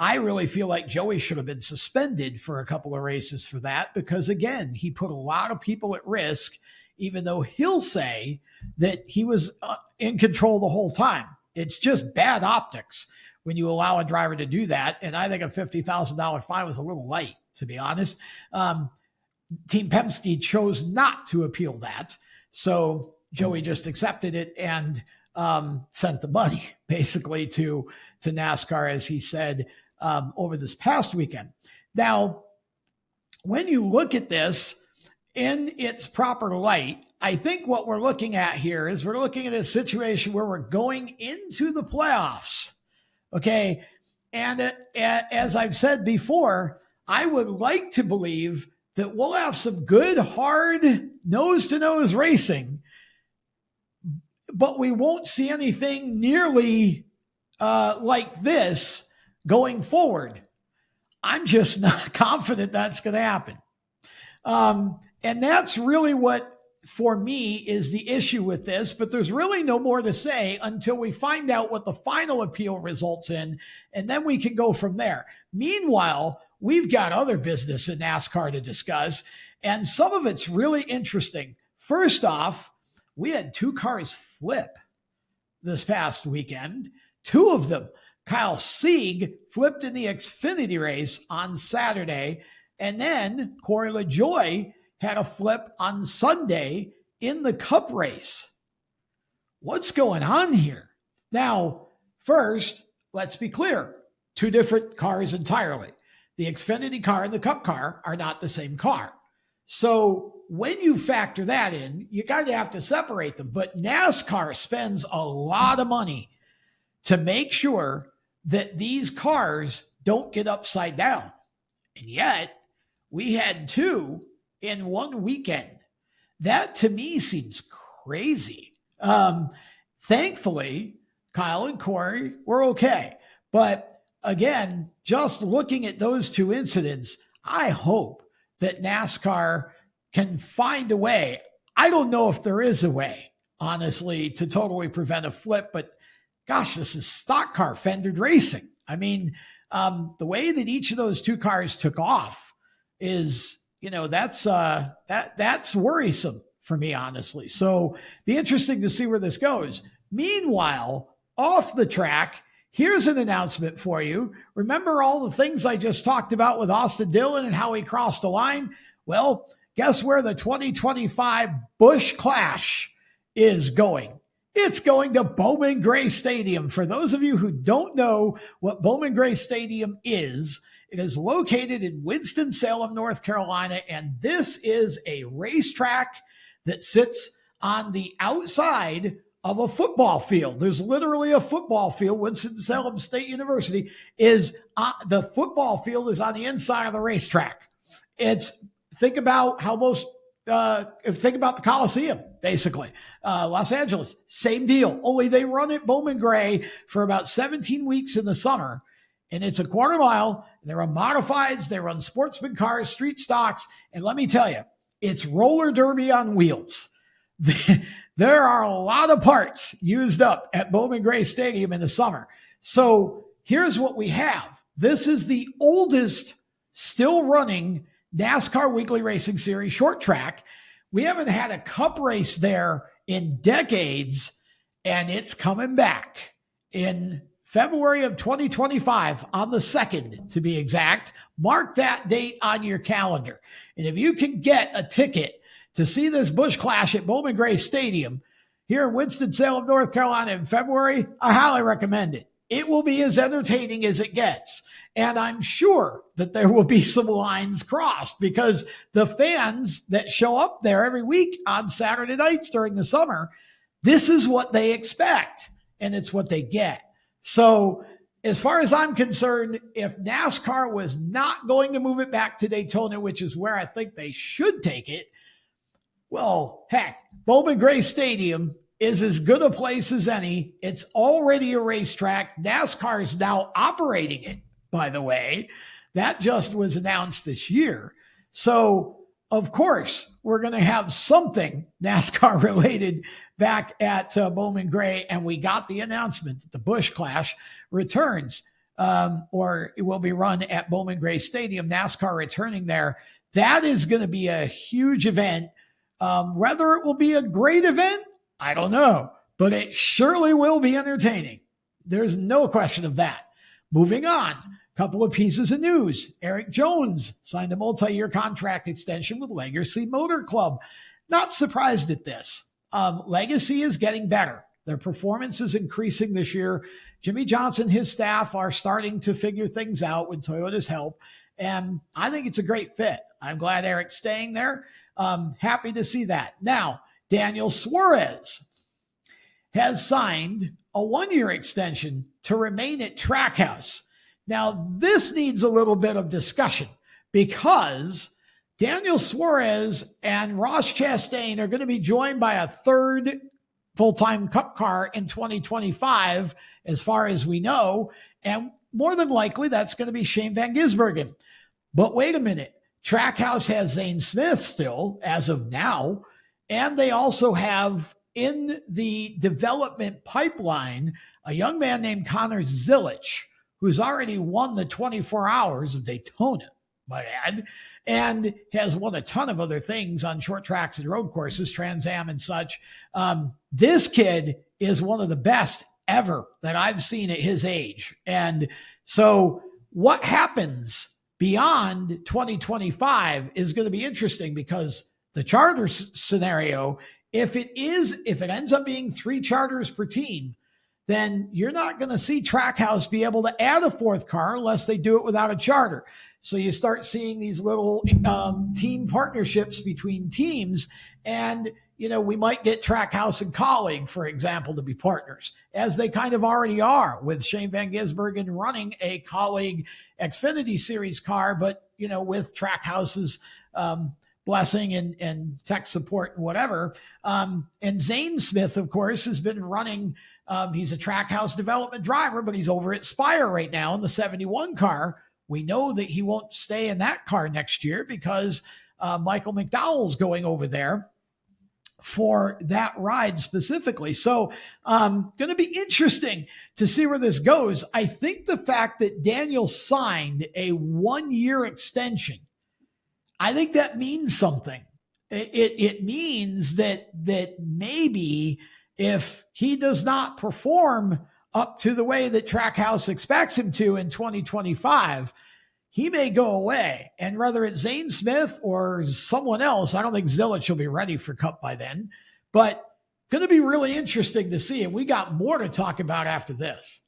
I really feel like Joey should have been suspended for a couple of races for that, because again, he put a lot of people at risk, even though he'll say that he was in control the whole time. It's just bad optics when you allow a driver to do that. And I think a $50,000 fine was a little light, to be honest. Team Penske chose not to appeal that. So Joey just accepted it and sent the money basically to NASCAR, as he said, over this past weekend. Now, when you look at this in its proper light, I think what we're looking at here is we're looking at a situation where we're going into the playoffs. Okay. And as I've said before, I would like to believe that we'll have some good, hard nose-to-nose racing, but we won't see anything nearly like this going forward. I'm just not confident that's going to happen. And that's really what, for me, is the issue with this. But there's really no more to say until we find out what the final appeal results in, and then we can go from there. Meanwhile, we've got other business in NASCAR to discuss, and some of it's really interesting. First off, we had two cars flip this past weekend. Two of them. Kyle Sieg flipped in the Xfinity race on Saturday, and then Corey LaJoie had a flip on Sunday in the Cup race. What's going on here? Now, first, let's be clear. Two different cars entirely. The Xfinity car and the Cup car are not the same car. So when you factor that in, you kind of have to separate them. But NASCAR spends a lot of money to make sure that these cars don't get upside down. And yet, we had two in one weekend. That to me seems crazy. Thankfully, Kyle and Corey were okay. But again, just looking at those two incidents, I hope that NASCAR can find a way. I don't know if there is a way, honestly, to totally prevent a flip, but gosh, this is stock car fendered racing. I mean, the way that each of those two cars took off is, that's worrisome for me, honestly. So be interesting to see where this goes. Meanwhile, off the track, here's an announcement for you. Remember all the things I just talked about with Austin Dillon and how he crossed the line? Well, guess where the 2025 Busch Clash is going? It's going to Bowman Gray Stadium. For those of you who don't know what Bowman Gray Stadium is, it is located in Winston-Salem, North Carolina, and this is a racetrack that sits on the outside of a football field. There's literally a football field. Winston-Salem State University is the football field is on the inside of the racetrack. Think about the Coliseum, basically. Los Angeles, same deal. Only they run at Bowman Gray for about 17 weeks in the summer, and it's a quarter mile. They run modifieds, they run sportsman cars, street stocks, and let me tell you, it's roller derby on wheels. There are a lot of parts used up at Bowman Gray Stadium in the summer. So here's what we have. This is the oldest still running NASCAR Weekly Racing Series short track. We haven't had a cup race there in decades, and it's coming back in February of 2025 on the 2nd, to be exact. Mark that date on your calendar. And if you can get a ticket to see this Busch Clash at Bowman Gray Stadium here in Winston-Salem, North Carolina in February, I highly recommend it. It will be as entertaining as it gets. And I'm sure that there will be some lines crossed because the fans that show up there every week on Saturday nights during the summer, this is what they expect and it's what they get. So as far as I'm concerned, if NASCAR was not going to move it back to Daytona, which is where I think they should take it, well, heck, Bowman Gray Stadium is as good a place as any. It's already a racetrack. NASCAR is now operating it, by the way. That just was announced this year. So, of course, we're going to have something NASCAR related back at Bowman Gray. And we got the announcement that the Busch Clash returns, or it will be run at Bowman Gray Stadium, NASCAR returning there. That is going to be a huge event. Whether it will be a great event, I don't know, but it surely will be entertaining. There's no question of that. Moving on, a couple of pieces of news. Eric Jones signed a multi-year contract extension with Legacy Motor Club. Not surprised at this. Legacy is getting better. Their performance is increasing this year. Jimmy Johnson and his staff are starting to figure things out with Toyota's help, and I think it's a great fit. I'm glad Eric's staying there. Happy to see that. Now, Daniel Suarez has signed a 1-year extension to remain at Trackhouse. Now, this needs a little bit of discussion because Daniel Suarez and Ross Chastain are going to be joined by a third full-time Cup car in 2025, as far as we know, and more than likely that's going to be Shane Van Gisbergen. But wait a minute. Trackhouse has Zane Smith still, as of now, and they also have in the development pipeline a young man named Connor Zilich, who's already won the 24 Hours of Daytona, might add, and has won a ton of other things on short tracks and road courses, Trans Am and such. This kid is one of the best ever that I've seen at his age. And so what happens beyond 2025 is going to be interesting because the charter scenario, if it ends up being 3 charters per team, then you're not going to see Trackhouse be able to add a 4th car unless they do it without a charter. So you start seeing these little team partnerships between teams, and we might get Trackhouse and Colleague, for example, to be partners, as they kind of already are with Shane Van Gisbergen running a Colleague Xfinity Series car, but with Trackhouse's blessing and tech support and whatever. And Zane Smith, of course, has been running. He's a Trackhouse development driver, but he's over at Spire right now in the 71 car. We know that he won't stay in that car next year because Michael McDowell's going over there for that ride specifically. So going to be interesting to see where this goes. I think the fact that Daniel signed a 1-year extension, I think that means something. It means that maybe if he does not perform up to the way that Trackhouse expects him to in 2025, he may go away. And whether it's Zane Smith or someone else, I don't think Zilich will be ready for Cup by then. But Going to be really interesting to see, and we got more to talk about after this.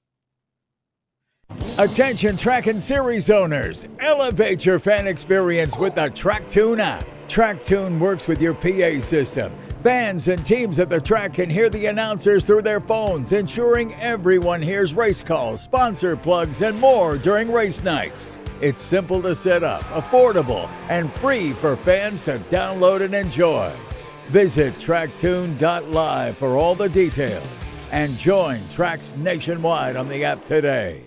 Attention track and series owners, elevate your fan experience with the TrackTune app. TrackTune works with your PA system. Fans and teams at the track can hear the announcers through their phones, ensuring everyone hears race calls, sponsor plugs, and more during race nights. It's simple to set up, affordable, and free for fans to download and enjoy. Visit tracktune.live for all the details and join tracks nationwide on the app today.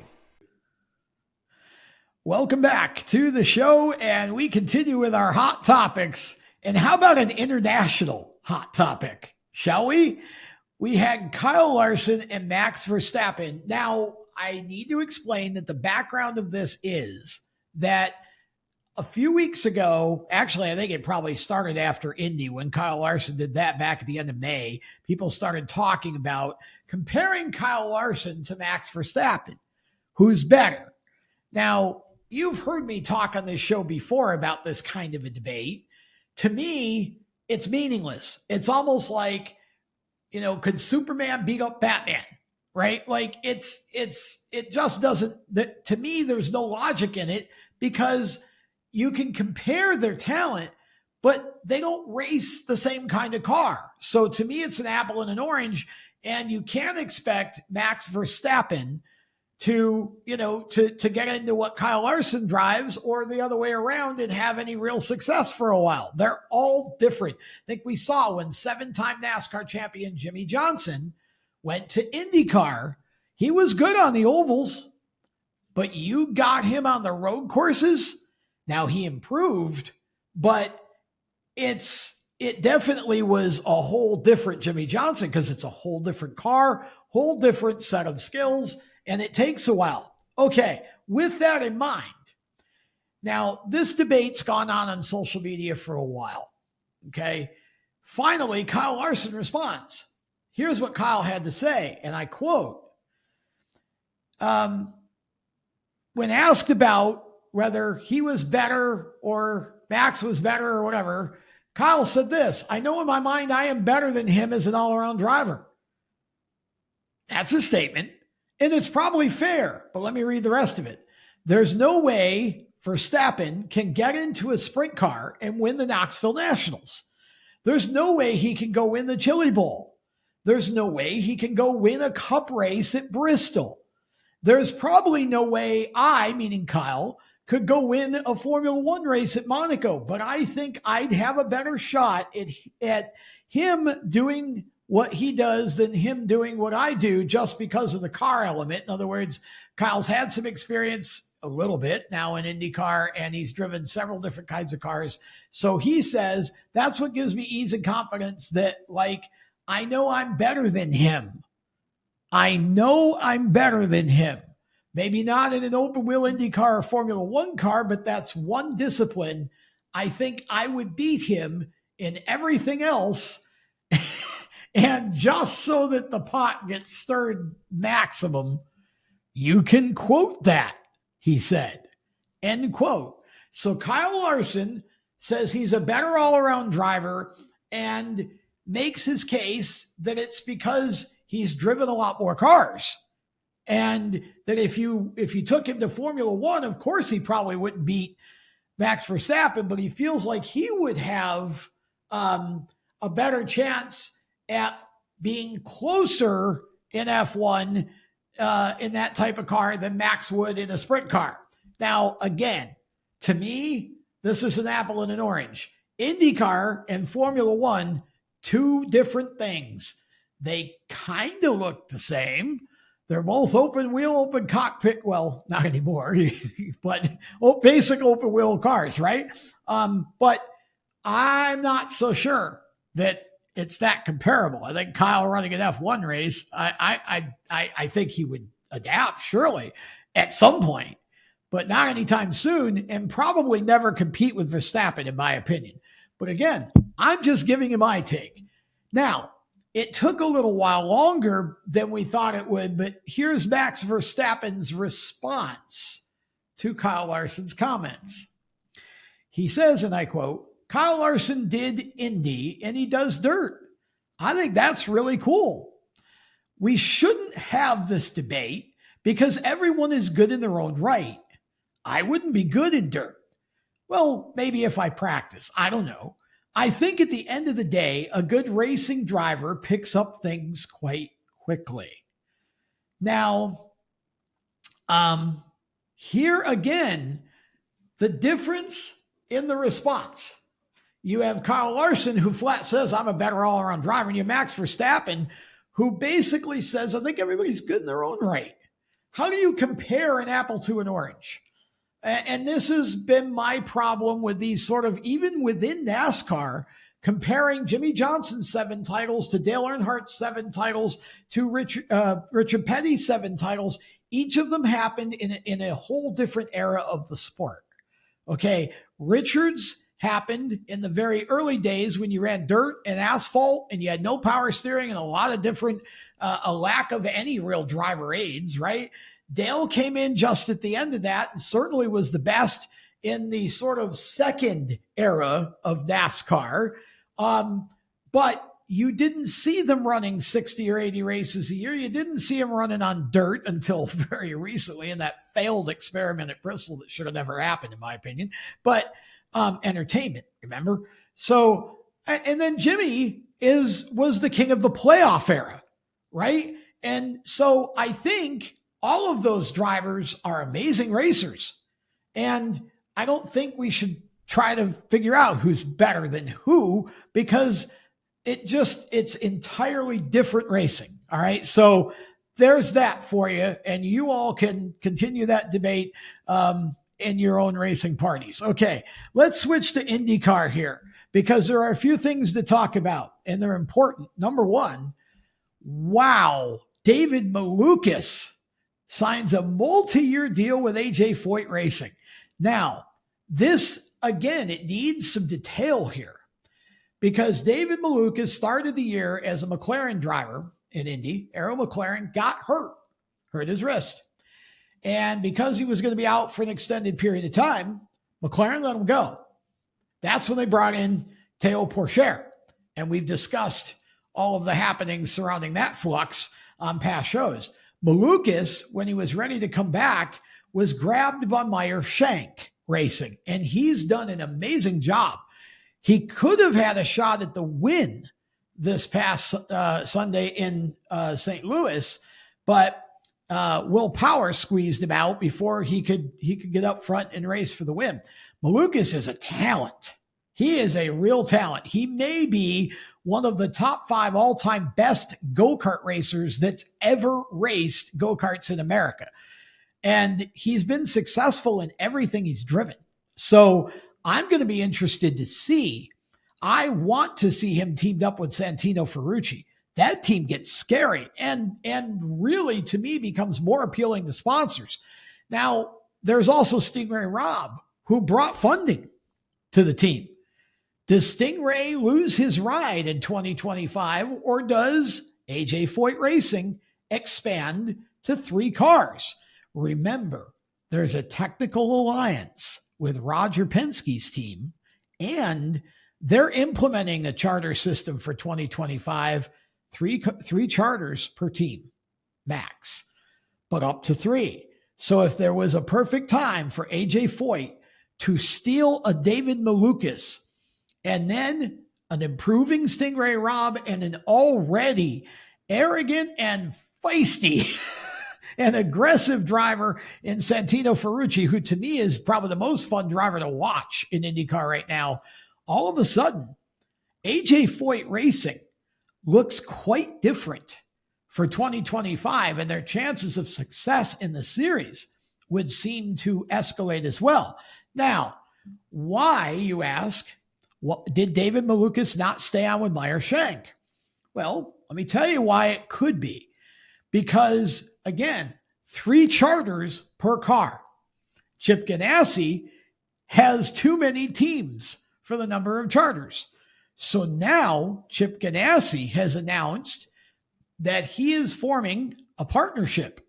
Welcome back to the show, and we continue with our hot topics. And how about an international hot topic, shall we? We had Kyle Larson and Max Verstappen. Now, I need to explain that the background of this is that a few weeks ago, actually, I think it probably started after Indy when Kyle Larson did that back at the end of May, people started talking about comparing Kyle Larson to Max Verstappen. Who's better? Now, you've heard me talk on this show before about this kind of a debate. To me, it's meaningless. It's almost like, could Superman beat up Batman? Right? Like it just doesn't, to me, there's no logic in it because you can compare their talent, but they don't race the same kind of car. So to me, it's an apple and an orange, and you can't expect Max Verstappen to get into what Kyle Larson drives or the other way around and have any real success for a while. They're all different. I think we saw when 7-time NASCAR champion Jimmy Johnson went to IndyCar. He was good on the ovals, but you got him on the road courses. Now he improved, but it definitely was a whole different Jimmy Johnson because it's a whole different car, whole different set of skills, and it takes a while. Okay, with that in mind, now this debate's gone on social media for a while. Okay, finally, Kyle Larson responds. Here's what Kyle had to say, and I quote, when asked about whether he was better or Max was better or whatever, Kyle said this: I know in my mind I am better than him as an all-around driver. That's a statement, and it's probably fair, but let me read the rest of it. There's no way Verstappen can get into a sprint car and win the Knoxville Nationals. There's no way he can go win the Chili Bowl. There's no way he can go win a cup race at Bristol. There's probably no way I, meaning Kyle, could go win a Formula One race at Monaco, but I think I'd have a better shot at him doing what he does than him doing what I do just because of the car element. In other words, Kyle's had some experience a little bit now in IndyCar, and he's driven several different kinds of cars. So he says, that's what gives me ease and confidence that, I know I'm better than him. I know I'm better than him. Maybe not in an open wheel IndyCar or Formula One car, but that's one discipline. I think I would beat him in everything else. And just so that the pot gets stirred maximum, you can quote that, he said. End quote. So Kyle Larson says he's a better all-around driver and makes his case that it's because he's driven a lot more cars. And that if you took him to Formula One, of course, he probably wouldn't beat Max Verstappen, but he feels like he would have a better chance at being closer in F1 in that type of car than Max would in a sprint car. Now, again, to me, this is an apple and an orange. IndyCar and Formula One, two different things. They kind of look the same. They're both open wheel, open cockpit. Well, not anymore, but basic open wheel cars, right? But I'm not so sure that it's that comparable. I think Kyle running an F1 race, I think he would adapt, surely, at some point, but not anytime soon, and probably never compete with Verstappen, in my opinion. But again, I'm just giving you my take. Now, it took a little while longer than we thought it would, but here's Max Verstappen's response to Kyle Larson's comments. He says, and I quote, Kyle Larson did Indy and he does dirt. I think that's really cool. We shouldn't have this debate because everyone is good in their own right. I wouldn't be good in dirt. Well, maybe if I practice, I don't know. I think at the end of the day, a good racing driver picks up things quite quickly. Now, here again, the difference in the response. You have Kyle Larson, who flat says, I'm a better all-around driver, and you have Max Verstappen, who basically says, I think everybody's good in their own right. How do you compare an apple to an orange? And this has been my problem with these sort of, even within NASCAR, comparing Jimmy Johnson's 7 titles to Dale Earnhardt's 7 titles to Richard Petty's 7 titles. Each of them happened in a whole different era of the sport. Okay, Richard's happened in the very early days when you ran dirt and asphalt and you had no power steering and a lot of different, a lack of any real driver aids, right? Dale came in just at the end of that and certainly was the best in the sort of second era of NASCAR. But you didn't see them running 60 or 80 races a year. You didn't see them running on dirt until very recently in that failed experiment at Bristol that should have never happened, in my opinion. But entertainment, remember? So, and then Jimmy was the king of the playoff era, right? And so I think all of those drivers are amazing racers. And I don't think we should try to figure out who's better than who, because it's entirely different racing. All right. So there's that for you. And you all can continue that debate in your own racing parties. Okay. Let's switch to IndyCar here because there are a few things to talk about and they're important. Number one, wow, David Malukas signs a multi-year deal with AJ Foyt Racing. Now, this, again, it needs some detail here because David Malukas started the year as a McLaren driver in Indy. Arrow McLaren got hurt his wrist. And because he was going to be out for an extended period of time, McLaren let him go. That's when they brought in Théo Pourchaire. And we've discussed all of the happenings surrounding that flux on past shows. Malukas, when he was ready to come back, was grabbed by Meyer Shank Racing, and he's done an amazing job. He could have had a shot at the win this past Sunday in St. Louis, but Will Power squeezed him out before he could get up front and race for the win. Malukas is a talent. He is a real talent. He may be one of the top 5 all-time best go-kart racers that's ever raced go-karts in America. And he's been successful in everything he's driven. So I'm going to be interested to see. I want to see him teamed up with Santino Ferrucci. That team gets scary and really, to me, becomes more appealing to sponsors. Now, there's also Stingray Robb, who brought funding to the team. Does Stingray lose his ride in 2025, or does AJ Foyt Racing expand to 3 cars? Remember, there's a technical alliance with Roger Penske's team, and they're implementing a charter system for 2025, three charters per team, max, but up to 3. So if there was a perfect time for AJ Foyt to steal a David Malukas and then an improving Stingray Robb and an already arrogant and feisty and aggressive driver in Santino Ferrucci, who to me is probably the most fun driver to watch in IndyCar right now, all of a sudden, AJ Foyt Racing looks quite different for 2025, and their chances of success in the series would seem to escalate as well. Now, why, you ask? Did David Malukas not stay on with Meyer Shank? Well, let me tell you why it could be. Because, again, 3 charters per car. Chip Ganassi has too many teams for the number of charters. So now Chip Ganassi has announced that he is forming a partnership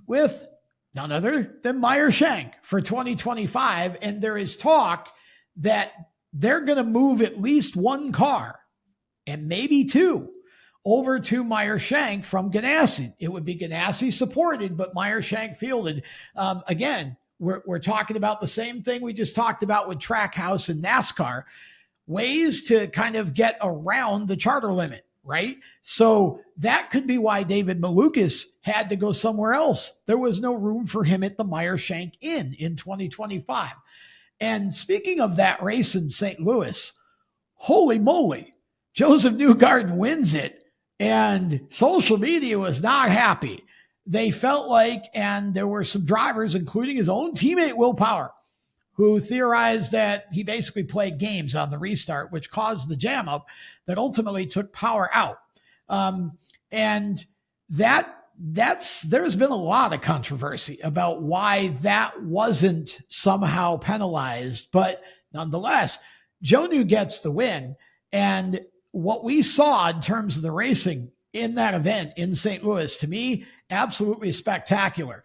with none other than Meyer Shank for 2025. And there is talk that they're going to move at least 1 car and maybe 2 over to Meyer Shank from Ganassi. It would be Ganassi supported, but Meyer Shank fielded. Again, we're talking about the same thing we just talked about with Trackhouse and NASCAR, ways to kind of get around the charter limit, right? So that could be why David Malukas had to go somewhere else. There was no room for him at the Meyer Shank Inn in 2025. And speaking of that race in St. Louis, holy moly, Joseph Newgarden wins it. And social media was not happy. They felt like, and there were some drivers, including his own teammate Will Power, who theorized that he basically played games on the restart, which caused the jam up that ultimately took Power out. And there's been a lot of controversy about why that wasn't somehow penalized. But nonetheless, Joe New gets the win. And what we saw in terms of the racing in that event in St. Louis, to me, absolutely spectacular.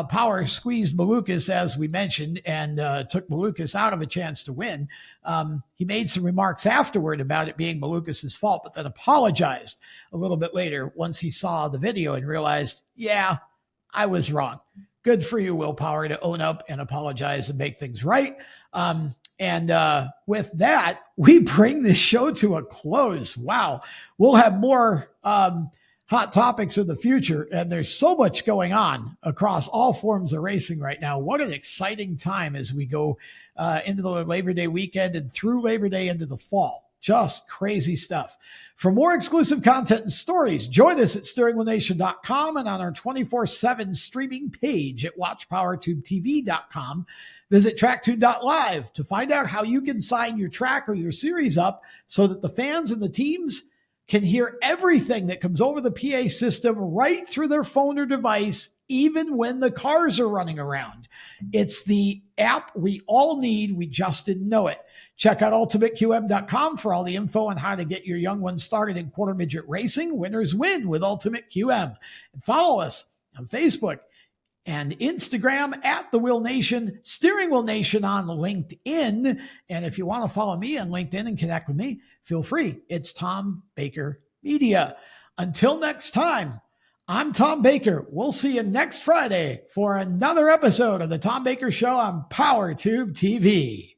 Power squeezed Malukas, as we mentioned, and took Malukas out of a chance to win. He made some remarks afterward about it being Malukas' fault, but then apologized a little bit later once he saw the video and realized, yeah, I was wrong. Good for you, Will Power, to own up and apologize and make things right. And with that, we bring this show to a close. Wow. We'll have more hot topics in the future, and there's so much going on across all forms of racing right now. What an exciting time as we go into the Labor Day weekend and through Labor Day into the fall. Just crazy stuff. For more exclusive content and stories, join us at steeringwheelnation.com and on our 24/7 streaming page at watchpowertubetv.com. Visit tracktune.live to find out how you can sign your track or your series up so that the fans and the teams can hear everything that comes over the PA system right through their phone or device, even when the cars are running around. It's the app we all need. We just didn't know it. Check out ultimateqm.com for all the info on how to get your young ones started in quarter midget racing. Winners win with Ultimate QM. And follow us on Facebook and Instagram at The Wheel Nation, Steering Wheel Nation on LinkedIn. And if you want to follow me on LinkedIn and connect with me, feel free. It's Tom Baker Media. Until next time, I'm Tom Baker. We'll see you next Friday for another episode of The Tom Baker Show on PowerTube TV.